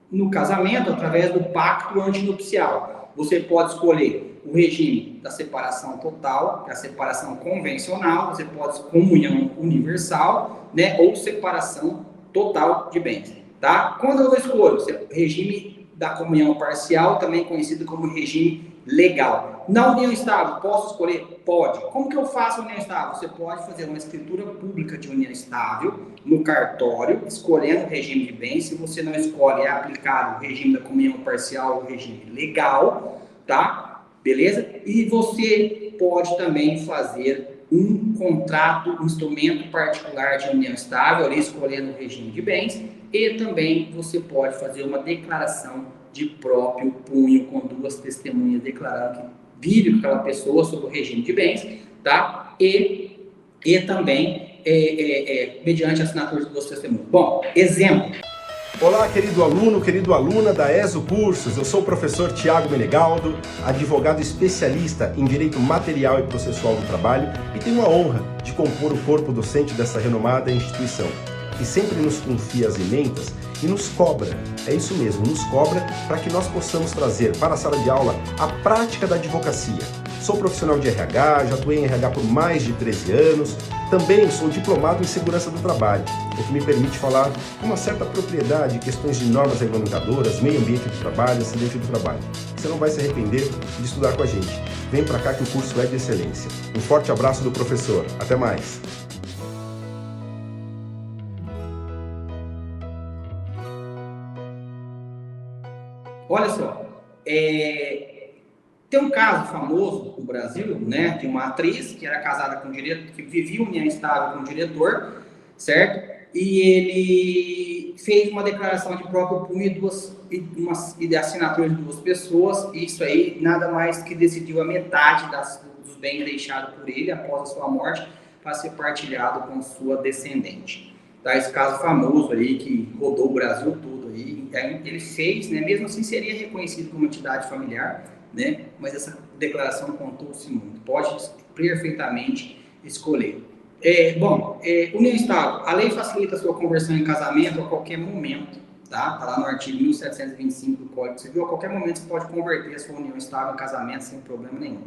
No casamento, através do pacto antinupcial. Você pode escolher o regime da separação total, que é a separação convencional, você pode comunhão universal, né, ou separação total de bens, tá? Quando eu escolho o regime da comunhão parcial, também conhecido como regime legal. Na união estável, posso escolher? Pode. Como que eu faço a união estável? Você pode fazer uma escritura pública de união estável no cartório, escolhendo o regime de bens. Se você não escolhe, é aplicado o regime da comunhão parcial, o regime legal, tá? Beleza? E você pode também fazer um contrato, um instrumento particular de união estável, ali escolhendo o regime de bens, e também você pode fazer uma declaração de próprio punho com 2 testemunhas declarando que vive com aquela pessoa sobre o regime de bens, tá? E também mediante a assinatura de 2 testemunhas. Bom, exemplo. Olá, querido aluno, querido aluna da ESO Cursos. Eu sou o professor Tiago Menegaldo, advogado especialista em Direito Material e Processual do Trabalho e tenho a honra de compor o corpo docente dessa renomada instituição, que sempre nos confia as ementas e nos cobra, é isso mesmo, nos cobra para que nós possamos trazer para a sala de aula a prática da advocacia. Sou profissional de RH, já atuei em RH por mais de 13 anos, também sou diplomado em segurança do trabalho, o que me permite falar com uma certa propriedade questões de normas regulamentadoras, meio ambiente do trabalho, acidente do trabalho. Você não vai se arrepender de estudar com a gente. Vem para cá que o curso é de excelência. Um forte abraço do professor. Até mais. Olha só, tem um caso famoso no Brasil, né, de uma atriz que era casada com um diretor, que vivia união estável com um diretor, certo? E ele fez uma declaração de próprio punho e de assinatura de 2 pessoas, e isso aí nada mais que decidiu a metade dos bens deixados por ele após a sua morte para ser partilhado com sua descendente. Tá? Esse caso famoso aí que rodou o Brasil todo aí, ele fez, né, mesmo assim seria reconhecido como entidade familiar, né, mas essa declaração contou-se muito, pode perfeitamente escolher. União estável, a lei facilita a sua conversão em casamento a qualquer momento, tá? Tá lá no artigo 1725 do Código Civil, a qualquer momento você pode converter a sua união estável em casamento sem problema nenhum.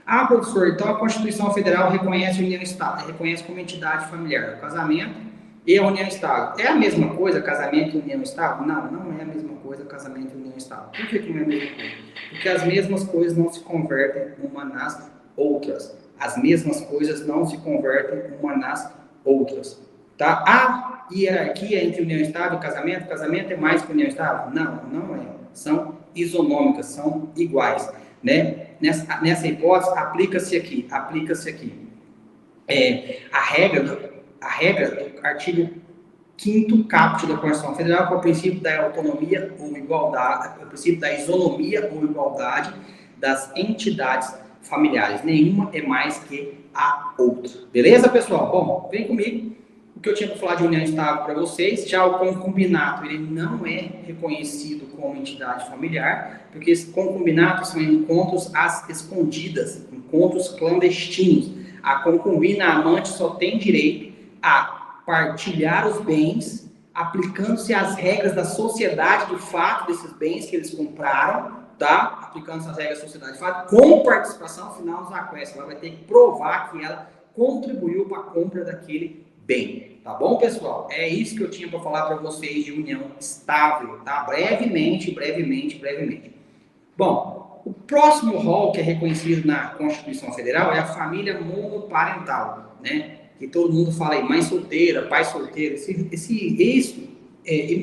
Ah, professor, então a Constituição Federal reconhece a união estável, reconhece como entidade familiar o casamento e a união estável. É a mesma coisa, casamento e união estável? Não, não é a mesma coisa, casamento e união estável. Por que não é a mesma coisa? Porque as mesmas coisas não se convertem uma nas outras. As mesmas coisas não se convertem uma nas outras. Tá? A hierarquia entre união estável e casamento, casamento é mais que união estável? Não, não é. São isonômicas, são iguais. Né? Nessa hipótese, aplica-se aqui. A regra do artigo 5º caput da Constituição Federal, que é o princípio da autonomia ou igualdade, o princípio da isonomia ou igualdade das entidades familiares. Nenhuma é mais que a outra. Beleza, pessoal? Bom, vem comigo. O que eu tinha para falar de união estável para vocês, já o concubinato, ele não é reconhecido como entidade familiar, porque esses concubinatos são encontros às escondidas, encontros clandestinos. A concubina, a amante, só tem direito a partilhar os bens, aplicando-se as regras da sociedade de fato desses bens que eles compraram, tá? Aplicando-se as regras da sociedade de fato, com participação final nos aquestos. Ela vai ter que provar que ela contribuiu para a compra daquele bem. Tá bom, pessoal? É isso que eu tinha para falar para vocês de união estável, tá? Brevemente. Bom, o próximo rol que é reconhecido na Constituição Federal é a família monoparental, né? Que todo mundo fala aí, mãe solteira, pai solteiro.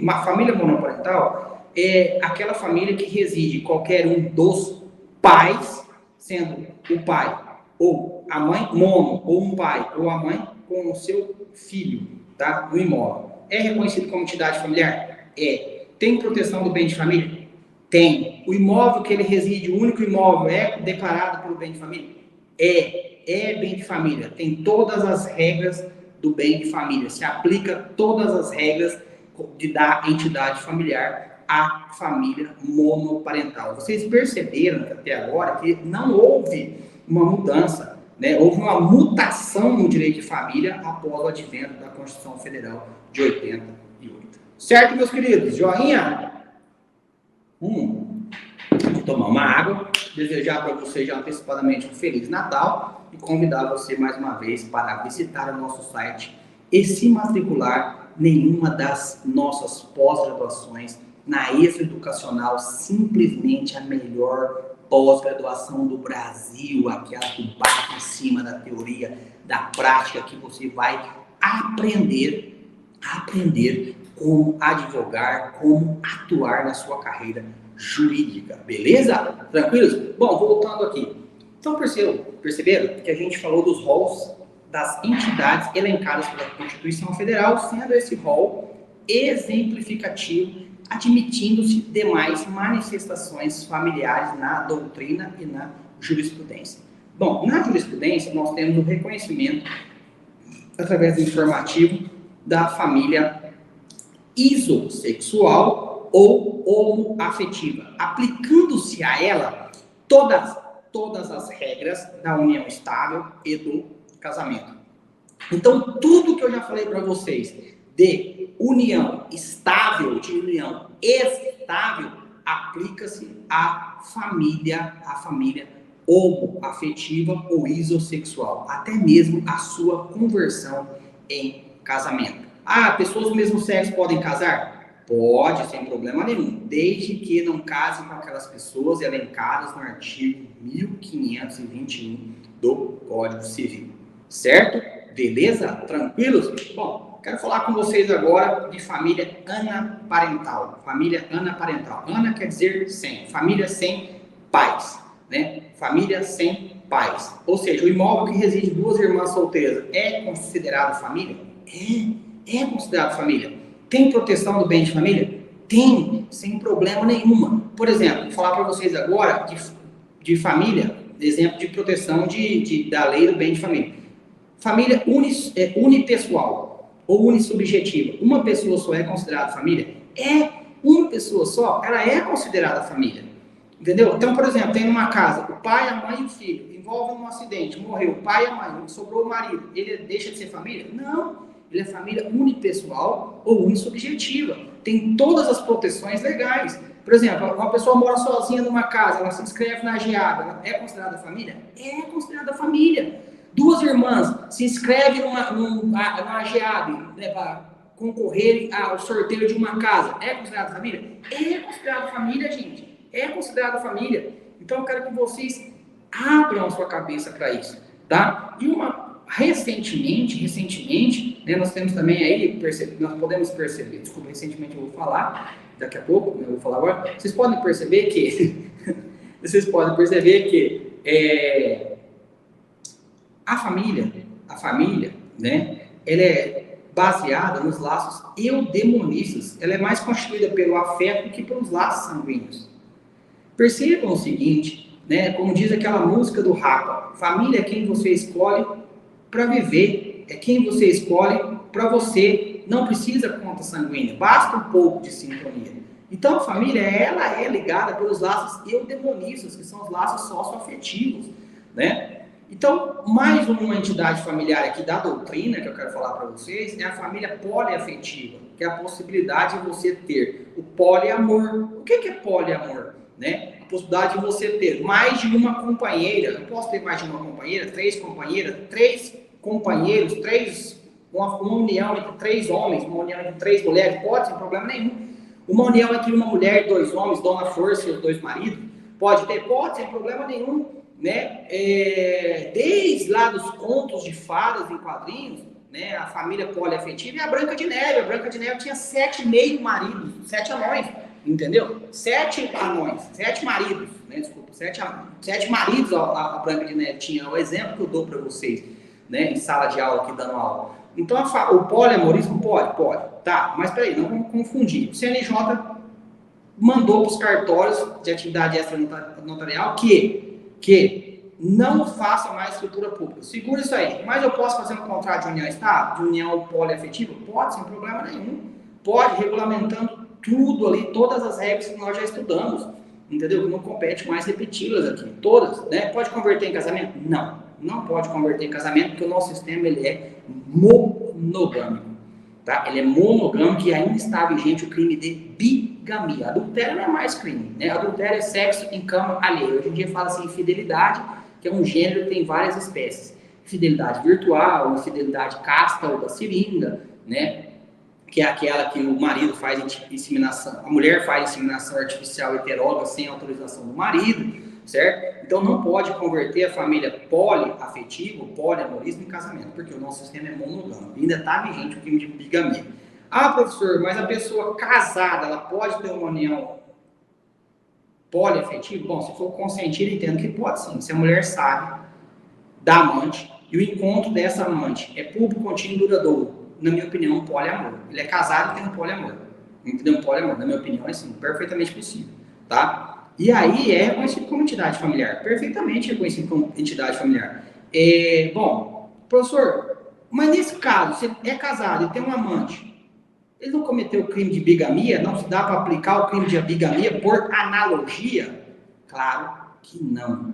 Uma família monoparental é aquela família que reside qualquer um dos pais, sendo o pai ou a mãe mono, ou um pai ou a mãe com o seu filho, tá? No imóvel. É reconhecido como entidade familiar? É. Tem proteção do bem de família? Tem. O imóvel que ele reside, o único imóvel, é declarado pelo bem de família? É bem de família. Tem todas as regras do bem de família. Se aplica todas as regras da entidade familiar à família monoparental. Vocês perceberam até agora que não houve uma mudança, né? Houve uma mutação no direito de família após o advento da Constituição Federal de 88. Certo, meus queridos? Joinha? Vou tomar uma água, desejar para você já antecipadamente um Feliz Natal e convidar você mais uma vez para visitar o nosso site e se matricular em nenhuma das nossas pós-graduações na ESO Educacional, simplesmente a melhor pós-graduação do Brasil, aquela que bate em cima da teoria, da prática, que você vai aprender como advogar, como atuar na sua carreira jurídica, beleza? Tranquilos? Bom, voltando aqui. Então perceberam que a gente falou dos roles das entidades elencadas pela Constituição Federal, sendo esse rol exemplificativo, admitindo-se demais manifestações familiares na doutrina e na jurisprudência. Bom, na jurisprudência nós temos o reconhecimento, através do informativo, da família isossexual ou homoafetiva, aplicando-se a ela todas as regras da união estável e do casamento. Então, tudo que eu já falei para vocês de união estável, de união estável, aplica-se à família homoafetiva ou isossexual, até mesmo a sua conversão em casamento. Pessoas do mesmo sexo podem casar? Pode, sem problema nenhum, desde que não casem com aquelas pessoas elencadas no artigo 1521 do Código Civil. Certo? Beleza? Tranquilos? Bom, quero falar com vocês agora de família anaparental. Família anaparental. Ana quer dizer sem. Família sem pais, né? Família sem pais. Ou seja, o imóvel que reside duas irmãs solteiras é considerado família? É considerado família. Tem proteção do bem de família? Tem, sem problema nenhuma. Por exemplo, vou falar para vocês agora de família, exemplo de proteção da lei do bem de família. Família unipessoal ou unissubjetiva. Uma pessoa só é considerada família? Uma pessoa só, ela é considerada família. Entendeu? Então, por exemplo, tem uma casa, o pai, a mãe e o filho, envolvem um acidente, morreu o pai e a mãe, sobrou o marido, ele deixa de ser família? Não, ele é família unipessoal ou unissubjetiva. Tem todas as proteções legais. Por exemplo, uma pessoa mora sozinha numa casa, ela se inscreve na AGEAB, ela é considerada família? É considerada família. Duas irmãs se inscrevem na AGEAB, né, para concorrerem ao sorteio de uma casa. É considerada família? É considerada família, gente. É considerada família. Então eu quero que vocês abram a sua cabeça para isso, tá? E recentemente, né, nós temos também aí, nós podemos perceber, desculpa, recentemente eu vou falar, daqui a pouco, eu vou falar agora, vocês podem perceber que a família, né, ela é baseada nos laços eudemonistas, ela é mais constituída pelo afeto que pelos laços sanguíneos. Percebam o seguinte, né, como diz aquela música do Rapa, família é quem você escolhe para viver, é quem você escolhe para você, não precisa conta sanguínea, basta um pouco de sintonia. Então a família, ela é ligada pelos laços eudemonistas, que são os laços socioafetivos, né? Então, mais uma entidade familiar aqui da doutrina que eu quero falar para vocês é a família poliafetiva, que é a possibilidade de você ter o poliamor. O que é poliamor? Né? A possibilidade de você ter mais de uma companheira. Eu posso ter mais de uma companheira, três companheiras, três companheiros, uma união entre três homens, uma união entre três mulheres, pode, sem problema nenhum. Uma união entre uma mulher e dois homens, dona força e os dois maridos, pode, sem problema nenhum. Né? Desde lá dos contos de fadas em quadrinhos, né? A família poliafetiva e a Branca de Neve. A Branca de Neve tinha 7 meio maridos, 7 anões, entendeu? 7 anões, 7 maridos, né? Desculpa, 7 maridos a Branca de Neve tinha. É o exemplo que eu dou para vocês, né? Em sala de aula, aqui dando aula. Então, o poliamorismo pode, tá, mas peraí, não vamos confundir. O CNJ mandou para os cartórios de atividade extranotarial que não faça mais escritura pública. Segura isso aí. Mas eu posso fazer um contrato de união estável, de união poliafetiva? Pode, sem problema nenhum. Pode, regulamentando tudo ali, todas as regras que nós já estudamos. Entendeu? Que não compete mais repeti-las aqui. Todas, né? Pode converter em casamento? Não. Não pode converter em casamento, porque o nosso sistema ele é monogâmico. Tá? Ele é monogâmico e ainda está vigente o crime de bigamia. Adultério não é mais crime, né? Adultério é sexo em cama alheia. Hoje em dia fala assim, infidelidade, que é um gênero que tem várias espécies. Infidelidade virtual, infidelidade casta ou da seringa, né? Que é aquela que o marido faz inseminação, a mulher faz inseminação artificial heteróloga sem autorização do marido, certo? Então não pode converter a família poliafetiva, poliamorismo em casamento, porque o nosso sistema é monogâmico. Ainda está vigente o crime de bigamia. Ah, professor, mas a pessoa casada, ela pode ter uma união poliafetiva? Bom, se for consentido, entendo que pode sim. Se a mulher sabe da amante e o encontro dessa amante é público, contínuo e duradouro, na minha opinião, um poliamor. Ele é casado e tem um poliamor. Entendeu? Um poliamor, na minha opinião, é assim, perfeitamente possível, tá? E aí é reconhecido como entidade familiar. Perfeitamente reconhecido como entidade familiar. Bom, professor, mas nesse caso, você é casado e tem um amante, ele não cometeu o crime de bigamia? Não se dá para aplicar o crime de bigamia por analogia? Claro que não.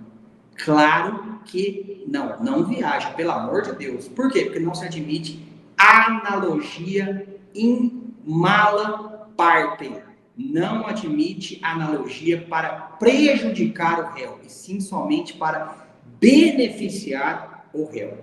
Claro que não. Não viaja, pelo amor de Deus. Por quê? Porque não se admite analogia in mala parte. Não admite analogia para prejudicar o réu, e sim somente para beneficiar o réu.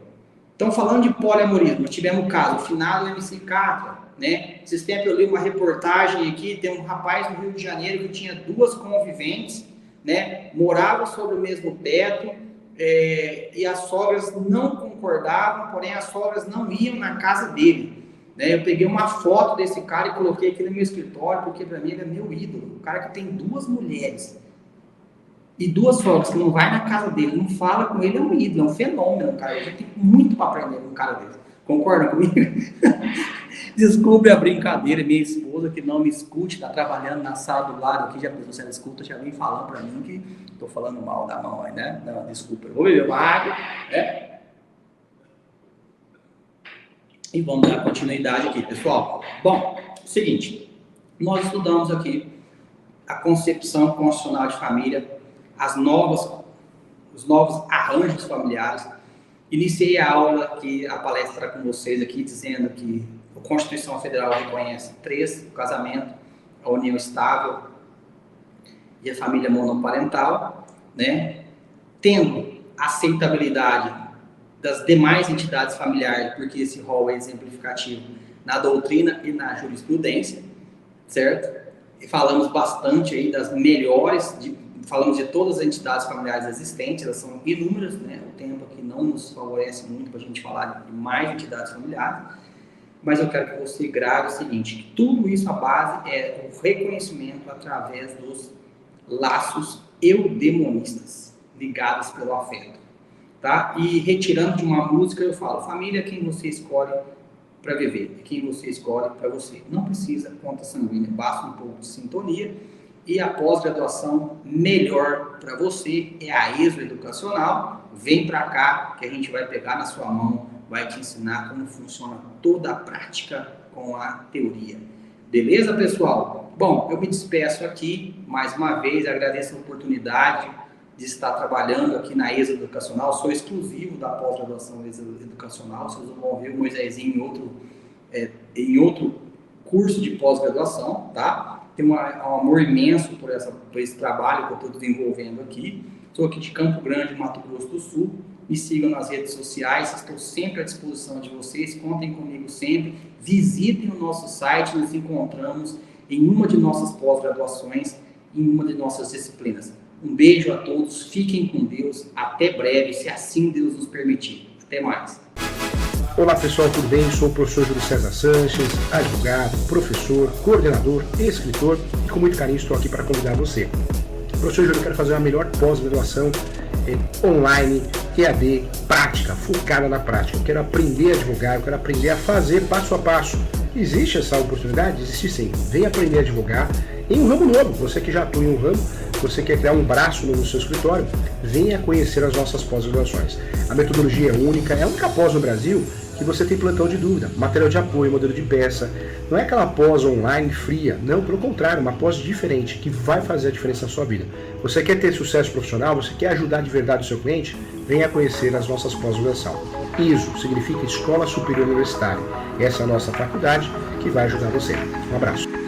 Então, falando de poliamorismo, tivemos o caso, o finado MC Catra, né? Esses tempos eu li uma reportagem aqui, tem um rapaz no Rio de Janeiro que tinha 2 conviventes, né? Moravam sobre o mesmo teto, e as sogras não concordavam, porém as sogras não iam na casa dele, né? Eu peguei uma foto desse cara e coloquei aqui no meu escritório, porque para mim ele é meu ídolo. O cara que tem 2 mulheres e 2 sogras, que não vai na casa dele, não fala com ele, é um ídolo, é um fenômeno, cara. Eu tenho muito para aprender com um cara desse. Concordam comigo? Desculpe a brincadeira, minha esposa que não me escute, está trabalhando na sala do lado aqui, já pensou, você não escuta, já vem falando para mim que estou falando mal da mão aí, né? Não, desculpa, eu vou beber uma água, né? E vamos dar continuidade aqui, pessoal. Bom, seguinte, nós estudamos aqui a concepção constitucional de família, os novos arranjos familiares. Iniciei a aula aqui, a palestra com vocês aqui, dizendo que a Constituição Federal reconhece 3, o casamento, a união estável e a família monoparental, né? Tendo aceitabilidade das demais entidades familiares, porque esse rol é exemplificativo na doutrina e na jurisprudência, certo? E falamos bastante aí das melhores, falamos de todas as entidades familiares existentes, elas são inúmeras, né? O tempo aqui não nos favorece muito para a gente falar de mais entidades familiares, mas eu quero que você grave o seguinte, que tudo isso, a base é o reconhecimento através dos laços eudemonistas, ligados pelo afeto. Tá? E retirando de uma música, eu falo, família é quem você escolhe para viver, é quem você escolhe para você. Não precisa conta sanguínea, basta um pouco de sintonia. E a pós-graduação melhor para você é a ESO Educacional. Vem para cá que a gente vai pegar na sua mão, vai te ensinar como funciona toda a prática com a teoria. Beleza, pessoal? Bom, eu me despeço aqui, mais uma vez, agradeço a oportunidade de estar trabalhando aqui na ESO Educacional. Sou exclusivo da pós-graduação ESO Educacional. Vocês vão ver o Moisésinho em outro curso de pós-graduação, tá? Tenho um amor imenso por esse trabalho que eu estou desenvolvendo aqui. Sou aqui de Campo Grande, Mato Grosso do Sul. Me sigam nas redes sociais, estou sempre à disposição de vocês. Contem comigo sempre. Visitem o nosso site, nos encontramos em uma de nossas pós-graduações, em uma de nossas disciplinas. Um beijo a todos, fiquem com Deus, até breve, se assim Deus nos permitir. Até mais. Olá pessoal, tudo bem? Sou o professor Júlio César Sanches, advogado, professor, coordenador, escritor e com muito carinho estou aqui para convidar você. Professor Júlio, eu quero fazer a melhor pós-graduação online, EAD, prática, focada na prática. Eu quero aprender a advogar, eu quero aprender a fazer passo a passo. Existe essa oportunidade? Existe sim. Venha aprender a advogar em um ramo novo. Você que já atua em um ramo, você quer criar um braço no seu escritório, venha conhecer as nossas pós-graduações. A metodologia é única, é a única pós no Brasil que você tem plantão de dúvida, material de apoio, modelo de peça. Não é aquela pós online fria, não, pelo contrário, uma pós diferente que vai fazer a diferença na sua vida. Você quer ter sucesso profissional, você quer ajudar de verdade o seu cliente? Venha conhecer as nossas pós-graduação. ISO significa Escola Superior Universitária. Essa é a nossa faculdade que vai ajudar você. Um abraço.